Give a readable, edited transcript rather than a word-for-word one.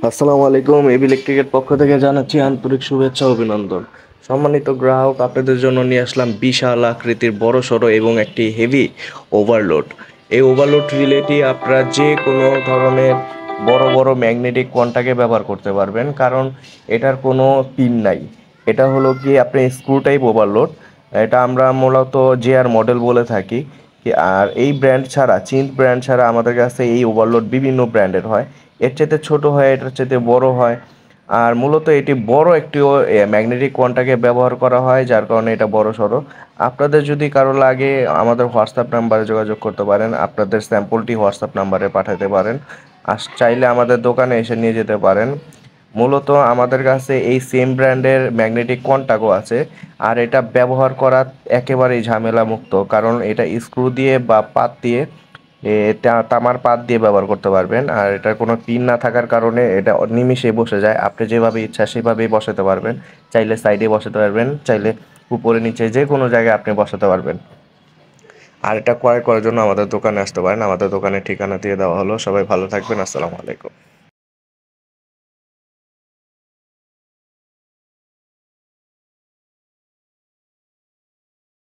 আসসালামু আলাইকুম। এবি ইলেকট্রিকের পক্ষ থেকে জানাচ্ছি আন্তরিক শুভেচ্ছা ও অভিনন্দন। সম্মানিত গ্রাহক, আপনাদের জন্য নিয়ে আসলাম বিশাল আকৃতির বড়সড় এবং একটি হেভি ওভারলোড। এই ওভারলোড রিলেটি আপনারা যে কোনো ধরনের বড় বড় ম্যাগনেটিক কন্টাক্টে ব্যবহার করতে পারবেন, কারণ এটার কোনো পিন নাই। এটা হলো কি আপনি স্ক্রু টাইপ ওভারলোড। এটা আমরা মূলত জেআর মডেল বলে থাকি। আর এই ব্র্যান্ড ছাড়া, চিন্ট ব্র্যান্ড ছাড়া আমাদের কাছে এই ওভারলোড বিভিন্ন ব্র্যান্ডের হয়। এর চাইতে ছোট হয়, এটার চাইতে বড় হয়। আর মূলত এটি বড় একটি ম্যাগনেটিক কোয়ান্টাকে ব্যবহার করা হয়, যার কারণে এটা বড় সড়ো। আপনাদের যদি কারো লাগে আমাদের হোয়াটসঅ্যাপ নাম্বারে যোগাযোগ করতে পারেন, আপনাদের স্যাম্পলটি হোয়াটসঅ্যাপ নাম্বারে পাঠাতে পারেন। আর চাইলে আমাদের দোকানে এসে নিয়ে যেতে পারেন। মূলত আমাদের কাছে এই সেম ব্র্যান্ডের ম্যাগনেটিক কন্টাক্টও আছে। আর এটা ব্যবহার করা একেবারেই ঝামেলা মুক্ত, কারণ এটা স্ক্রু দিয়ে বা পাত দিয়ে তামার পাত দিয়ে ব্যবহার করতে পারবেন। আর এটার কোনো পিন না থাকার কারণে এটা নিমিষে বসে যায়। আপনি যেভাবে ইচ্ছা সেভাবেই বসাতে পারবেন। চাইলে সাইডে বসাতে পারবেন, চাইলে উপরে নিচে যে কোনো জায়গায় আপনি বসাতে পারবেন। আর এটা ক্রয় করার জন্য আমাদের দোকানে আসতে পারেন। আমাদের দোকানের ঠিকানা দিয়ে দেওয়া হলো। সবাই ভালো থাকবেন। আসসালামু আলাইকুম।